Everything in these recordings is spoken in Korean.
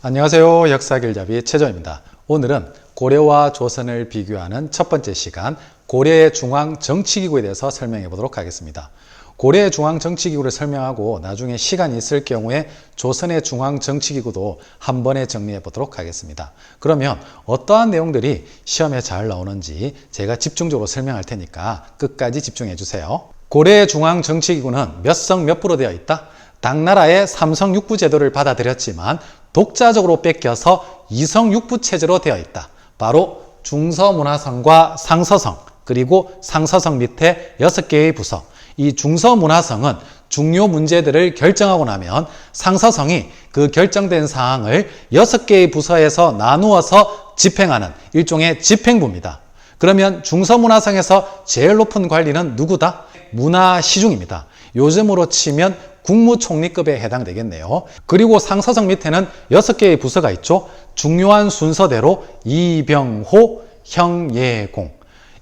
안녕하세요. 역사길잡이 최정입니다. 오늘은 고려와 조선을 비교하는 첫 번째 시간 고려의 중앙정치기구에 대해서 설명해 보도록 하겠습니다. 고려의 중앙정치기구를 설명하고 나중에 시간이 있을 경우에 조선의 중앙정치기구도 한 번에 정리해 보도록 하겠습니다. 그러면 어떠한 내용들이 시험에 잘 나오는지 제가 집중적으로 설명할 테니까 끝까지 집중해 주세요. 고려의 중앙정치기구는 몇 성 몇 부로 되어 있다? 당나라의 3성 6부 제도를 받아들였지만 독자적으로 뺏겨서 2성 6부 체제로 되어 있다. 바로 중서문화성과 상서성, 그리고 상서성 밑에 6개의 부서. 이 중서문화성은 중요 문제들을 결정하고 나면 상서성이 그 결정된 사항을 6개의 부서에서 나누어서 집행하는 일종의 집행부입니다. 그러면 중서문화성에서 제일 높은 관리는 누구다? 문화시중입니다. 요즘으로 치면 국무총리급에 해당되겠네요. 그리고 상서성 밑에는 6개의 부서가 있죠. 중요한 순서대로 이병호, 형예공.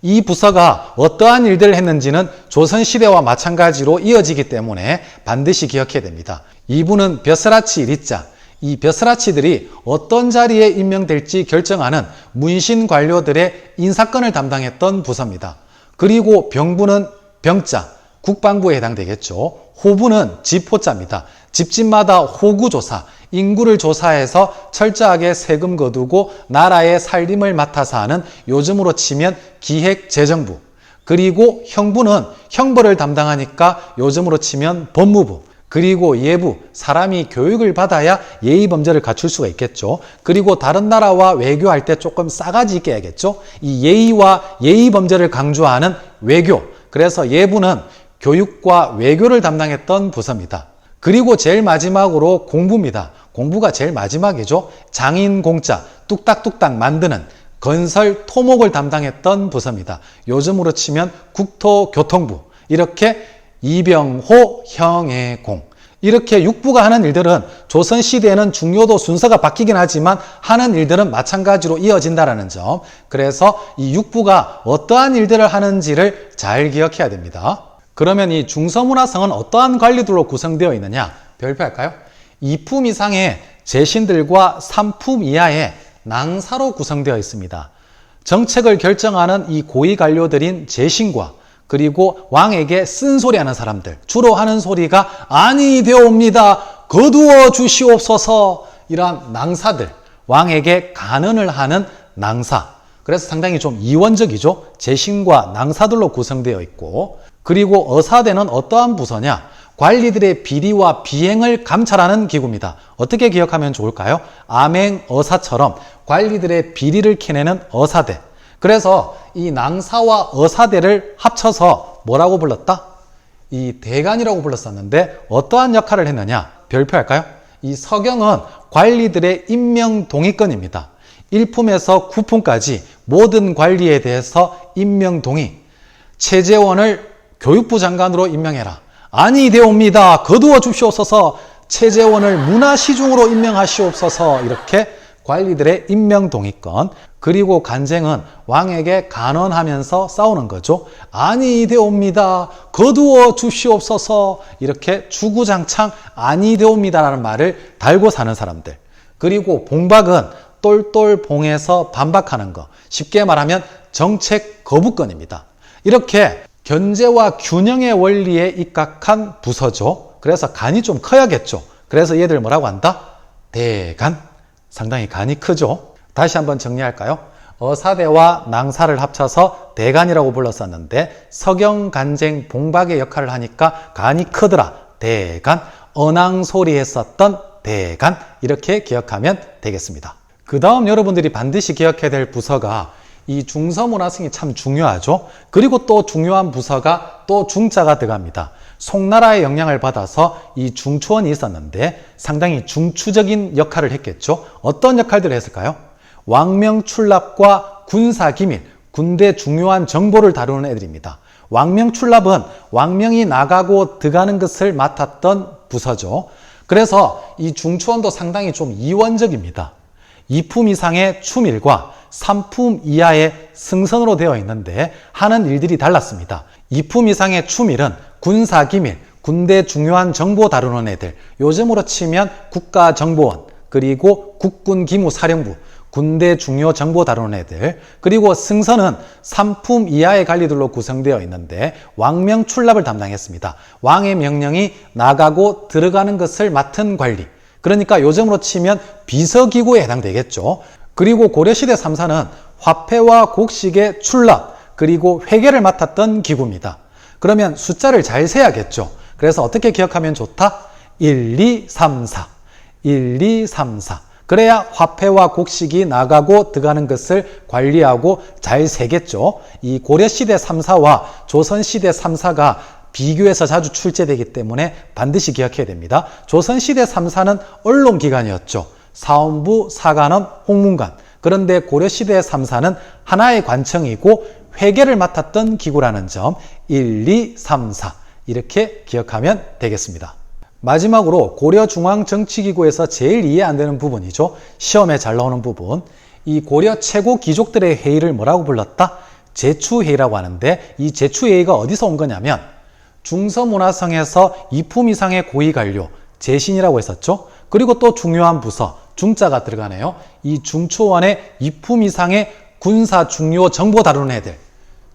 이 부서가 어떠한 일들을 했는지는 조선시대와 마찬가지로 이어지기 때문에 반드시 기억해야 됩니다. 이분은 벼슬아치 리자, 이 벼슬아치들이 어떤 자리에 임명될지 결정하는 문신 관료들의 인사권을 담당했던 부서입니다. 그리고 병부는 병자, 국방부에 해당되겠죠. 호부는 집호자입니다. 집집마다 호구조사, 인구를 조사해서 철저하게 세금 거두고 나라의 살림을 맡아서 하는 요즘으로 치면 기획재정부. 그리고 형부는 형벌을 담당하니까 요즘으로 치면 법무부. 그리고 예부, 사람이 교육을 받아야 예의범절을 갖출 수가 있겠죠. 그리고 다른 나라와 외교할 때 조금 싸가지 있게 해야겠죠. 이 예의와 예의범절을 강조하는 외교. 그래서 예부는 교육과 외교를 담당했던 부서입니다. 그리고 제일 마지막으로 공부입니다. 공부가 제일 마지막이죠. 장인공자, 뚝딱뚝딱 만드는 건설 토목을 담당했던 부서입니다. 요즘으로 치면 국토교통부. 이렇게 이병호, 형예공. 이렇게 육부가 하는 일들은 조선시대에는 중요도 순서가 바뀌긴 하지만 하는 일들은 마찬가지로 이어진다는 점. 그래서 이 육부가 어떠한 일들을 하는지를 잘 기억해야 됩니다. 그러면 이 중서문화성은 어떠한 관리들로 구성되어 있느냐? 별표할까요? 2품 이상의 제신들과 3품 이하의 낭사로 구성되어 있습니다. 정책을 결정하는 이 고위 관료들인 제신과 그리고 왕에게 쓴소리하는 사람들, 주로 하는 소리가 아니 되옵니다. 거두어 주시옵소서. 이러한 낭사들, 왕에게 간언을 하는 낭사. 그래서 상당히 좀 이원적이죠. 제신과 낭사들로 구성되어 있고, 그리고 어사대는 어떠한 부서냐? 관리들의 비리와 비행을 감찰하는 기구입니다. 어떻게 기억하면 좋을까요? 암행어사처럼 관리들의 비리를 캐내는 어사대. 그래서 이 낭사와 어사대를 합쳐서 뭐라고 불렀다? 이 대간이라고 불렀었는데 어떠한 역할을 했느냐? 별표할까요? 이 서경은 관리들의 임명 동의권입니다. 1품에서 9품까지 모든 관리에 대해서 임명 동의. 최재원을 교육부 장관으로 임명해라. 아니 되옵니다. 거두어 주시옵소서. 최재원을 문화시중으로 임명하시옵소서. 이렇게 관리들의 임명 동의권. 그리고 간쟁은 왕에게 간언하면서 싸우는 거죠. 아니 되옵니다. 거두어 주시옵소서. 이렇게 주구장창 아니 되옵니다라는 말을 달고 사는 사람들. 그리고 봉박은 똘똘 봉해서 반박하는 거. 쉽게 말하면 정책 거부권입니다. 이렇게 견제와 균형의 원리에 입각한 부서죠. 그래서 간이 좀 커야겠죠. 그래서 얘들 뭐라고 한다? 대간. 상당히 간이 크죠. 다시 한번 정리할까요? 어사대와 낭사를 합쳐서 대간이라고 불렀었는데 서경, 간쟁, 봉박의 역할을 하니까 간이 크더라. 대간. 언앙소리 했었던 대간. 이렇게 기억하면 되겠습니다. 그 다음 여러분들이 반드시 기억해야 될 부서가 이 중서문화성이 참 중요하죠. 그리고 또 중요한 부서가 또 중자가 들어갑니다. 송나라의 영향을 받아서 이 중추원이 있었는데 상당히 중추적인 역할을 했겠죠. 어떤 역할들을 했을까요? 왕명출납과 군사기밀, 군대 중요한 정보를 다루는 애들입니다. 왕명출납은 왕명이 나가고 들어가는 것을 맡았던 부서죠. 그래서 이 중추원도 상당히 좀 이원적입니다. 2품 이상의 추밀과 3품 이하의 승선으로 되어 있는데 하는 일들이 달랐습니다. 2품 이상의 추밀은 군사기밀, 군대 중요한 정보 다루는 애들, 요즘으로 치면 국가정보원, 그리고 국군 기무사령부, 군대 중요 정보 다루는 애들, 그리고 승선은 3품 이하의 관리들로 구성되어 있는데 왕명 출납을 담당했습니다. 왕의 명령이 나가고 들어가는 것을 맡은 관리, 그러니까 요즘으로 치면 비서기구에 해당되겠죠. 그리고 고려시대 3사는 화폐와 곡식의 출납, 그리고 회계를 맡았던 기구입니다. 그러면 숫자를 잘 세야겠죠. 그래서 어떻게 기억하면 좋다? 1, 2, 3, 4. 1, 2, 3, 4. 그래야 화폐와 곡식이 나가고 들어가는 것을 관리하고 잘 세겠죠. 이 고려시대 3사와 조선시대 3사가 비교해서 자주 출제되기 때문에 반드시 기억해야 됩니다. 조선시대 3사는 언론기관이었죠. 사원부, 사관원, 홍문관. 그런데 고려시대 3사는 하나의 관청이고 회계를 맡았던 기구라는 점, 1, 2, 3, 4 이렇게 기억하면 되겠습니다. 마지막으로 고려중앙정치기구에서 제일 이해 안 되는 부분이죠. 시험에 잘 나오는 부분. 이 고려 최고 귀족들의 회의를 뭐라고 불렀다? 제추회의라고 하는데 이 제추회의가 어디서 온 거냐면 중서문화성에서 2품 이상의 고위관료, 제신이라고 했었죠. 그리고 또 중요한 부서, 중자가 들어가네요. 이 중초원의 2품 이상의 군사 중요 정보 다루는 애들,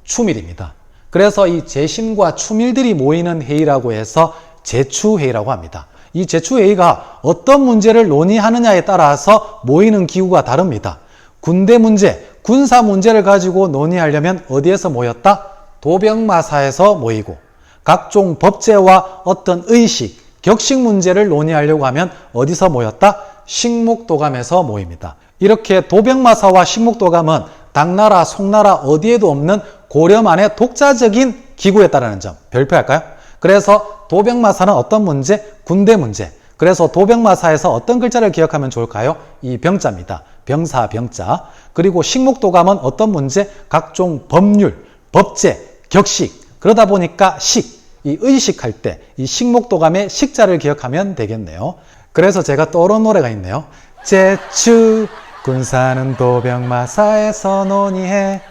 추밀입니다. 그래서 이 제신과 추밀들이 모이는 회의라고 해서 제추회의라고 합니다. 이 제추회의가 어떤 문제를 논의하느냐에 따라서 모이는 기구가 다릅니다. 군대 문제, 군사 문제를 가지고 논의하려면 어디에서 모였다? 도병마사에서 모이고, 각종 법제와 어떤 의식, 격식 문제를 논의하려고 하면 어디서 모였다? 식목도감에서 모입니다. 이렇게 도병마사와 식목도감은 당나라, 송나라 어디에도 없는 고려만의 독자적인 기구였다는 점 별표할까요? 그래서 도병마사는 어떤 문제? 군대 문제. 그래서 도병마사에서 어떤 글자를 기억하면 좋을까요? 이 병자입니다. 병사, 병자. 그리고 식목도감은 어떤 문제? 각종 법률, 법제, 격식. 그러다 보니까 식, 이 의식할 때 이 식목도감의 식자를 기억하면 되겠네요. 그래서 제가 떠오른 노래가 있네요. 제추 군사는 도병마사에서 논의해,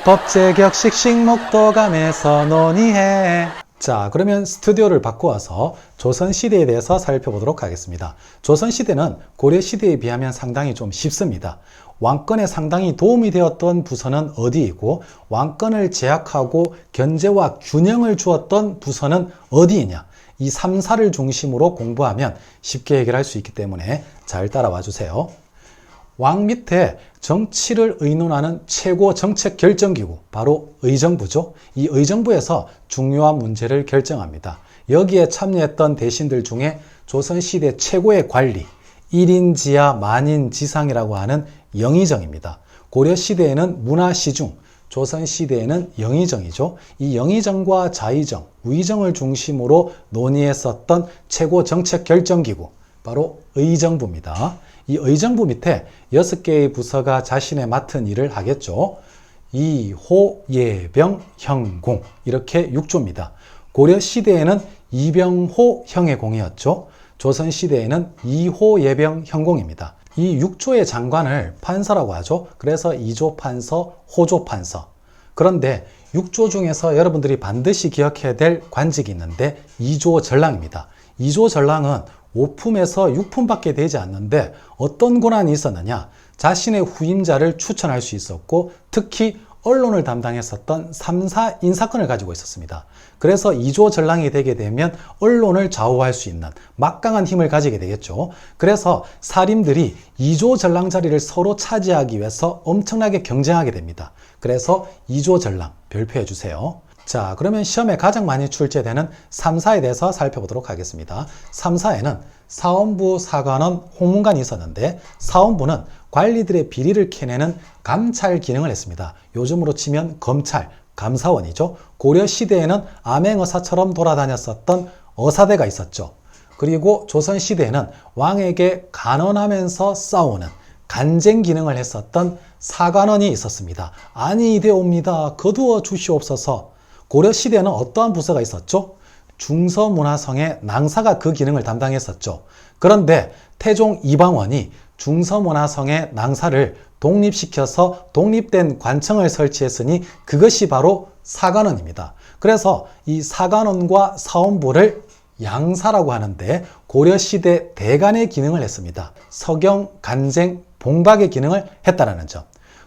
법제 격식 식목도감에서 논의해. 자, 그러면 스튜디오를 바꾸어서 조선시대에 대해서 살펴보도록 하겠습니다. 조선시대는 고려시대에 비하면 상당히 좀 쉽습니다. 왕권에 상당히 도움이 되었던 부서는 어디이고, 왕권을 제약하고 견제와 균형을 주었던 부서는 어디이냐, 이 3사를 중심으로 공부하면 쉽게 해결할 수 있기 때문에 잘 따라와 주세요. 왕 밑에 정치를 의논하는 최고 정책 결정기구, 바로 의정부죠. 이 의정부에서 중요한 문제를 결정합니다. 여기에 참여했던 대신들 중에 조선시대 최고의 관리, 1인 지하 만인 지상이라고 하는 영의정입니다. 고려시대에는 문화시중, 조선시대에는 영의정이죠. 이 영의정과 자의정, 우의정을 중심으로 논의했었던 최고 정책 결정기구, 바로 의정부입니다. 이 의정부 밑에 6개의 부서가 자신의 맡은 일을 하겠죠. 이호, 예병, 형공, 이렇게 6조입니다. 고려시대에는 이병호, 형의 공이었죠. 조선시대에는 이호, 예병, 형공입니다. 이 6조의 장관을 판서라고 하죠. 그래서 2조 판서, 호조 판서. 그런데 6조 중에서 여러분들이 반드시 기억해야 될 관직이 있는데 2조 전랑입니다. 2조 전랑은 5품에서 6품밖에 되지 않는데 어떤 권한이 있었느냐? 자신의 후임자를 추천할 수 있었고, 특히 언론을 담당했었던 3사 인사권을 가지고 있었습니다. 그래서 2조 전랑이 되게 되면 언론을 좌우할 수 있는 막강한 힘을 가지게 되겠죠. 그래서 사림들이 2조 전랑 자리를 서로 차지하기 위해서 엄청나게 경쟁하게 됩니다. 그래서 2조 전랑 별표해 주세요. 자, 그러면 시험에 가장 많이 출제되는 3사에 대해서 살펴보도록 하겠습니다. 3사에는 사원부, 사관원, 홍문관이 있었는데, 사원부는 관리들의 비리를 캐내는 감찰 기능을 했습니다. 요즘으로 치면 검찰, 감사원이죠. 고려시대에는 암행어사처럼 돌아다녔었던 어사대가 있었죠. 그리고 조선시대에는 왕에게 간언하면서 싸우는 간쟁 기능을 했었던 사관원이 있었습니다. 아니 되옵니다. 거두어 주시옵소서. 고려시대에는 어떠한 부서가 있었죠? 중서문화성의 낭사가 그 기능을 담당했었죠. 그런데 태종 이방원이 중서문화성의 낭사를 독립시켜서 독립된 관청을 설치했으니 그것이 바로 사관원입니다. 그래서 이 사관원과 사원부를 양사라고 하는데 고려시대 대간의 기능을 했습니다. 서경, 간쟁, 봉박의 기능을 했다는 점.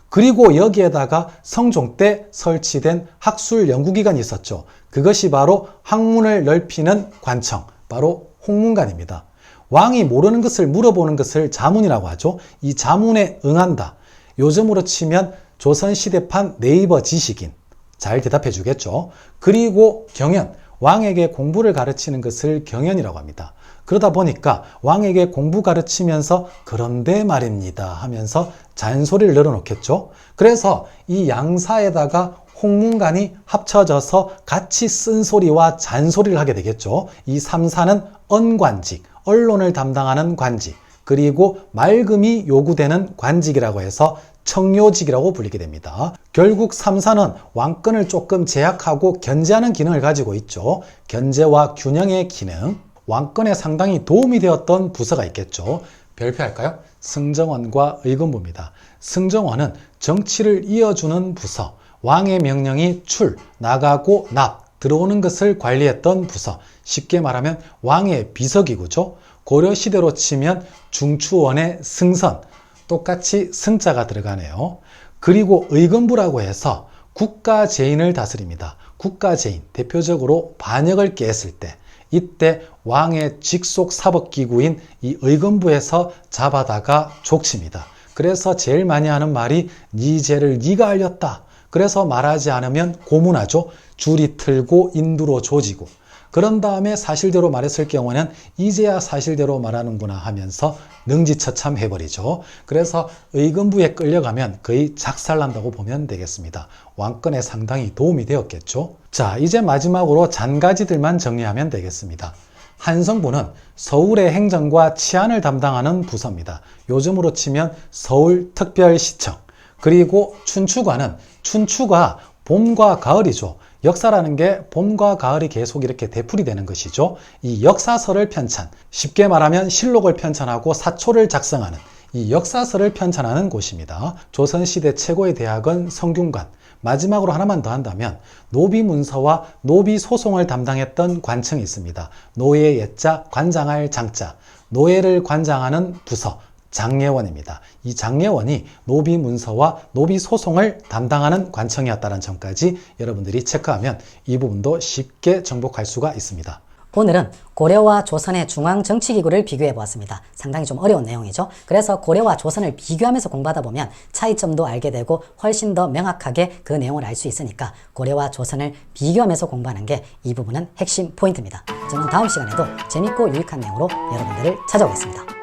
그리고 여기에다가 성종 때 설치된 학술 연구기관이 있었죠. 그것이 바로 학문을 넓히는 관청, 바로 홍문관입니다. 왕이 모르는 것을 물어보는 것을 자문이라고 하죠. 이 자문에 응한다. 요즘으로 치면 조선시대판 네이버 지식인. 잘 대답해 주겠죠. 그리고 경연, 왕에게 공부를 가르치는 것을 경연이라고 합니다. 그러다 보니까 왕에게 공부 가르치면서 그런데 말입니다 하면서 잔소리를 늘어놓겠죠. 그래서 이 양사에다가 홍문관이 합쳐져서 같이 쓴소리와 잔소리를 하게 되겠죠. 이 3사는 언관직, 언론을 담당하는 관직, 그리고 맑음이 요구되는 관직이라고 해서 청요직이라고 불리게 됩니다. 결국 3사는 왕권을 조금 제약하고 견제하는 기능을 가지고 있죠. 견제와 균형의 기능, 왕권에 상당히 도움이 되었던 부서가 있겠죠. 별표할까요? 승정원과 의금부입니다. 승정원은 정치를 이어주는 부서, 왕의 명령이 출, 나가고 납, 들어오는 것을 관리했던 부서, 쉽게 말하면 왕의 비서기구죠. 고려시대로 치면 중추원의 승선, 똑같이 승자가 들어가네요. 그리고 의금부라고 해서 국가재인을 다스립니다. 국가재인, 대표적으로 반역을 깨했을 때, 이때 왕의 직속 사법기구인 이 의금부에서 잡아다가 족칩니다. 그래서 제일 많이 하는 말이 네 죄를 네가 알렸다. 그래서 말하지 않으면 고문하죠. 줄이 틀고 인두로 조지고. 그런 다음에 사실대로 말했을 경우는 이제야 사실대로 말하는구나 하면서 능지처참 해버리죠. 그래서 의금부에 끌려가면 거의 작살난다고 보면 되겠습니다. 왕권에 상당히 도움이 되었겠죠. 자, 이제 마지막으로 잔가지들만 정리하면 되겠습니다. 한성부는 서울의 행정과 치안을 담당하는 부서입니다. 요즘으로 치면 서울특별시청. 그리고 춘추관은 춘추가 봄과 가을이죠. 역사라는 게 봄과 가을이 계속 이렇게 되풀이 되는 것이죠. 이 역사서를 편찬, 쉽게 말하면 실록을 편찬하고 사초를 작성하는 이 역사서를 편찬하는 곳입니다. 조선시대 최고의 대학은 성균관. 마지막으로 하나만 더 한다면 노비문서와 노비소송을 담당했던 관청이 있습니다. 노예 예자, 관장할 장자, 노예를 관장하는 부서, 장례원입니다. 이 장례원이 노비문서와 노비소송을 담당하는 관청이었다는 점까지 여러분들이 체크하면 이 부분도 쉽게 정복할 수가 있습니다. 오늘은 고려와 조선의 중앙정치기구를 비교해 보았습니다. 상당히 좀 어려운 내용이죠. 그래서 고려와 조선을 비교하면서 공부하다 보면 차이점도 알게 되고 훨씬 더 명확하게 그 내용을 알 수 있으니까 고려와 조선을 비교하면서 공부하는 게 이 부분은 핵심 포인트입니다. 저는 다음 시간에도 재밌고 유익한 내용으로 여러분들을 찾아오겠습니다.